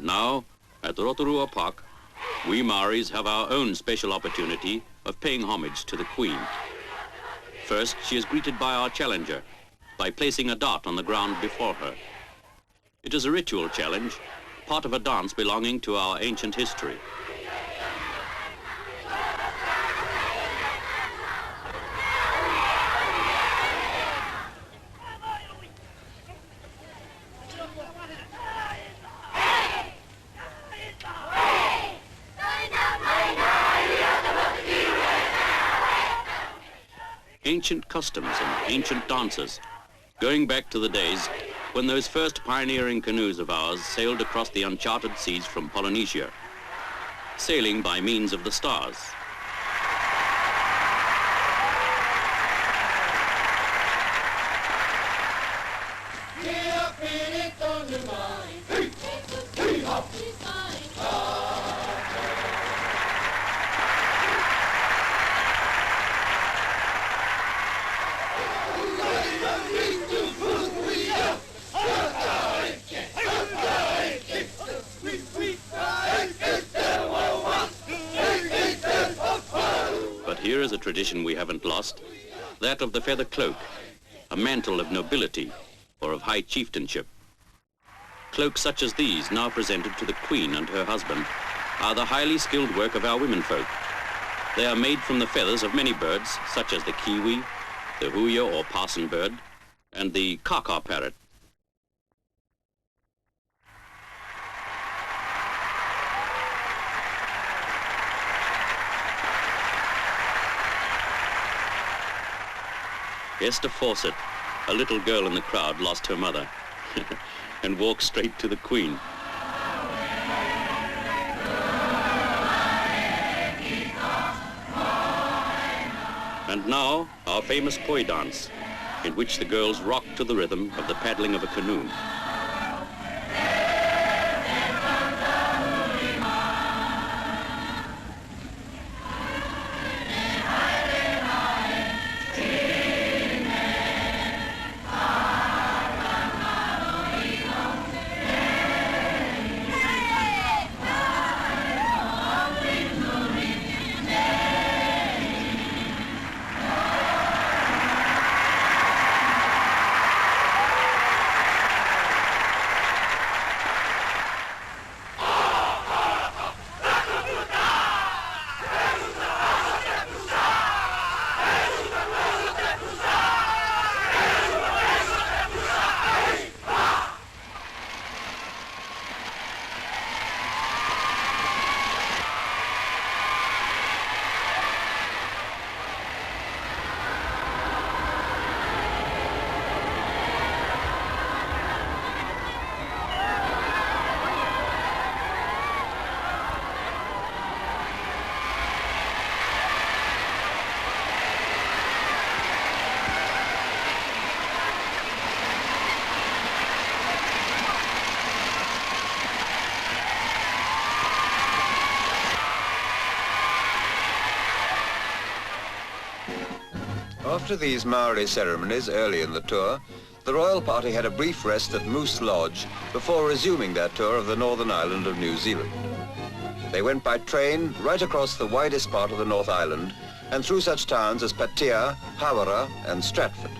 Now, at the Rotorua Park, we Maoris have our own special opportunity of paying homage to the Queen. First, she is greeted by our challenger by placing a dart on the ground before her. It is a ritual challenge, part of a dance belonging to our ancient history. Ancient customs and ancient dances, going back to the days when those first pioneering canoes of ours sailed across the uncharted seas from Polynesia, sailing by means of the stars. Here is a tradition we haven't lost, that of the feather cloak, a mantle of nobility or of high chieftainship. Cloaks such as these, now presented to the Queen and her husband, are the highly skilled work of our womenfolk. They are made from the feathers of many birds, such as the kiwi, the huia or parson bird, and the kaka parrot. Esther Fawcett, a little girl in the crowd, lost her mother and walked straight to the Queen. And now, our famous poi dance, in which the girls rock to the rhythm of the paddling of a canoe. After these Maori ceremonies early in the tour, the royal party had a brief rest at Moose Lodge before resuming their tour of the northern island of New Zealand. They went by train right across the widest part of the North Island and through such towns as Patea, Hawera and Stratford.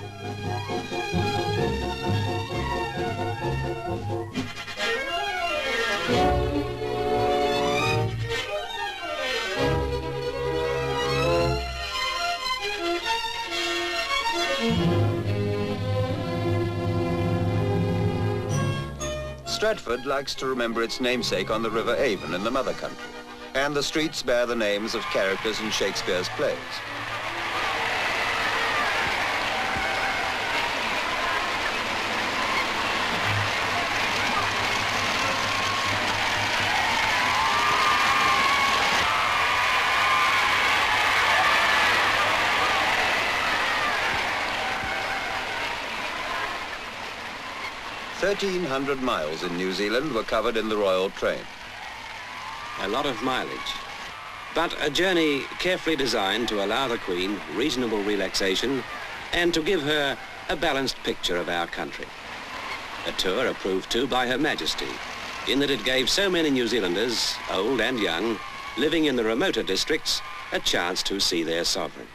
Stratford likes to remember its namesake on the River Avon in the mother country, and the streets bear the names of characters in Shakespeare's plays. "1,300 miles in New Zealand were covered in the royal train. A lot of mileage, but a journey carefully designed to allow the Queen reasonable relaxation and to give her a balanced picture of our country. A tour approved too by Her Majesty, in that it gave so many New Zealanders, old and young, living in the remoter districts, a chance to see their sovereign.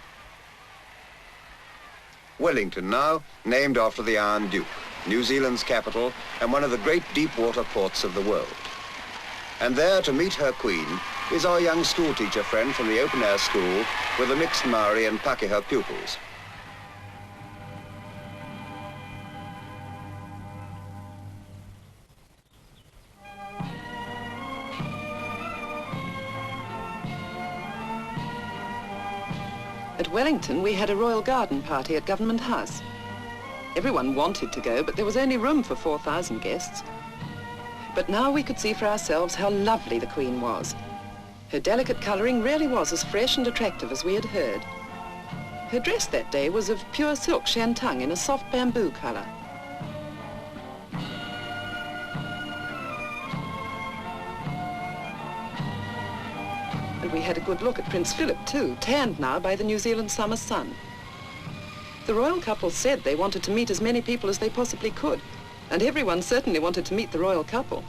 Wellington now, named after the Iron Duke, New Zealand's capital and one of the great deep-water ports of the world. And there to meet her queen is our young schoolteacher friend from the open-air school with the mixed Maori and Pakeha pupils. At Wellington, we had a royal garden party at Government House. Everyone wanted to go, but there was only room for 4,000 guests. But now we could see for ourselves how lovely the Queen was. Her delicate colouring really was as fresh and attractive as we had heard. Her dress that day was of pure silk shantung in a soft bamboo colour. And we had a good look at Prince Philip too, tanned now by the New Zealand summer sun. The royal couple said they wanted to meet as many people as they possibly could, and everyone certainly wanted to meet the royal couple.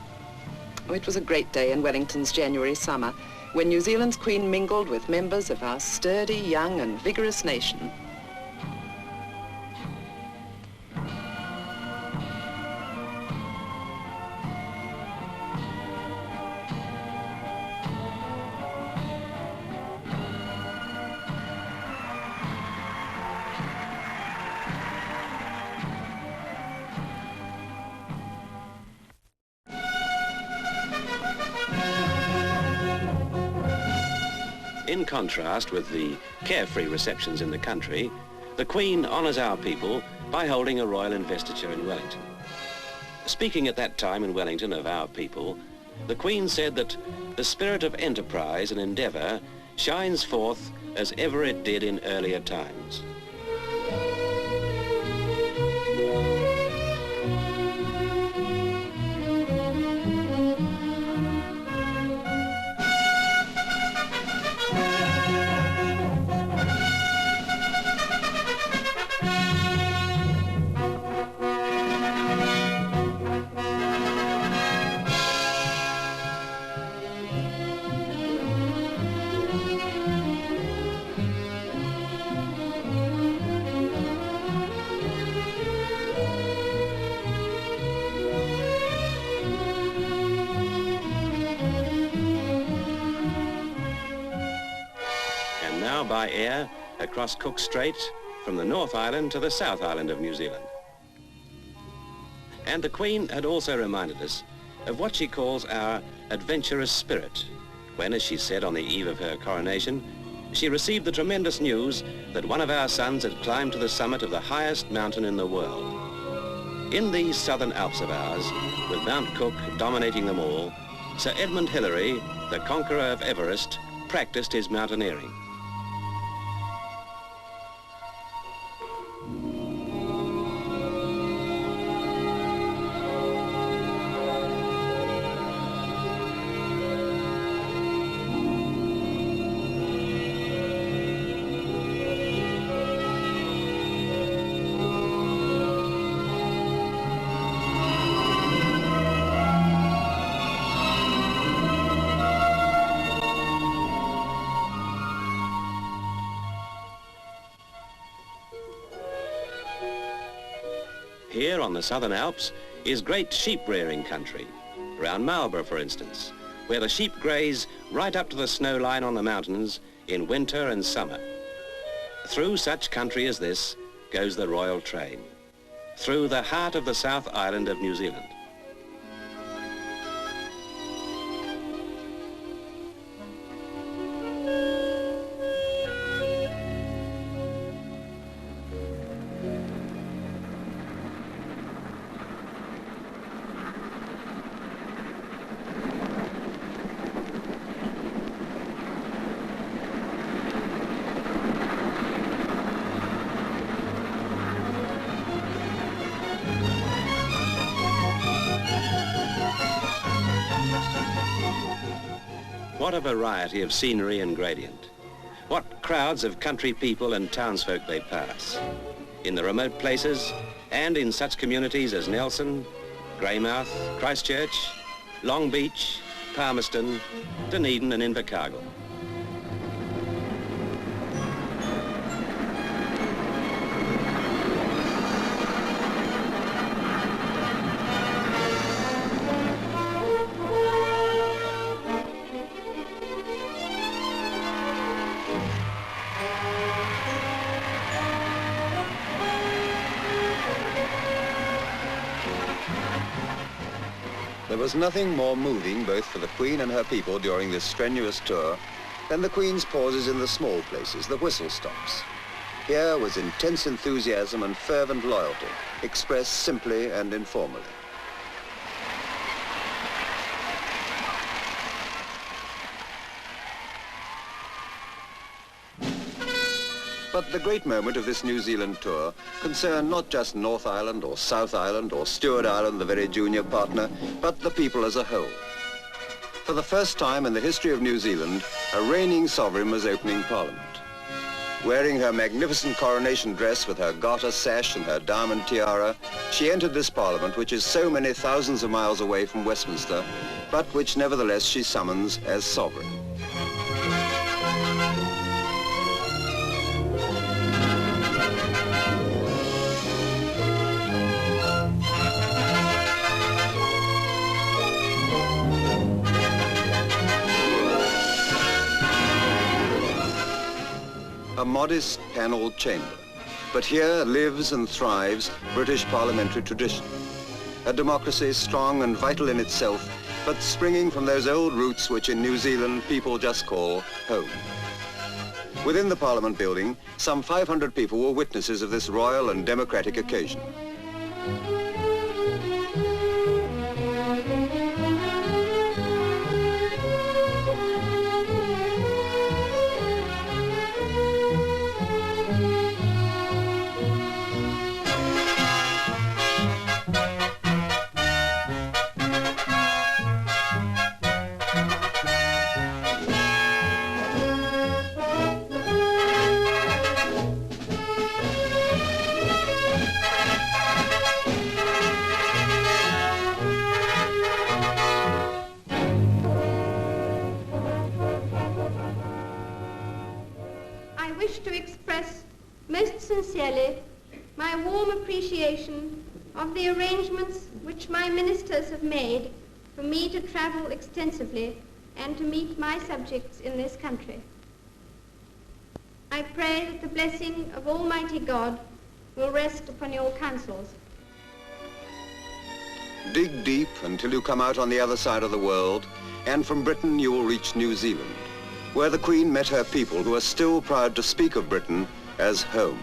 Oh, it was a great day in Wellington's January summer, when New Zealand's Queen mingled with members of our sturdy, young and vigorous nation. In contrast with the carefree receptions in the country, the Queen honours our people by holding a royal investiture in Wellington. Speaking at that time in Wellington of our people, the Queen said that the spirit of enterprise and endeavour shines forth as ever it did in earlier times. By air across Cook Strait from the North Island to the South Island of New Zealand. And the Queen had also reminded us of what she calls our adventurous spirit when, as she said on the eve of her coronation, she received the tremendous news that one of our sons had climbed to the summit of the highest mountain in the world. In these southern Alps of ours, with Mount Cook dominating them all, Sir Edmund Hillary, the conqueror of Everest, practiced his mountaineering. Here on the Southern Alps is great sheep-rearing country, around Marlborough for instance, where the sheep graze right up to the snow line on the mountains in winter and summer. Through such country as this goes the royal train, through the heart of the South Island of New Zealand. What a variety of scenery and gradient. What crowds of country people and townsfolk they pass. In the remote places and in such communities as Nelson, Greymouth, Christchurch, Long Beach, Palmerston, Dunedin and Invercargill. There was nothing more moving both for the Queen and her people during this strenuous tour than the Queen's pauses in the small places, the whistle stops. Here was intense enthusiasm and fervent loyalty, expressed simply and informally. But the great moment of this New Zealand tour concerned not just North Island or South Island or Stewart Island, the very junior partner, but the people as a whole. For the first time in the history of New Zealand, a reigning sovereign was opening Parliament. Wearing her magnificent coronation dress with her garter sash and her diamond tiara, she entered this Parliament, which is so many thousands of miles away from Westminster, but which nevertheless she summons as sovereign. A modest panelled chamber, but here lives and thrives British parliamentary tradition. A democracy strong and vital in itself, but springing from those old roots which in New Zealand people just call home. Within the Parliament building, some 500 people were witnesses of this royal and democratic occasion. Sincerely, my warm appreciation of the arrangements which my ministers have made for me to travel extensively and to meet my subjects in this country. I pray that the blessing of Almighty God will rest upon your counsels. Dig deep until you come out on the other side of the world, and from Britain you will reach New Zealand, where the Queen met her people who are still proud to speak of Britain as home.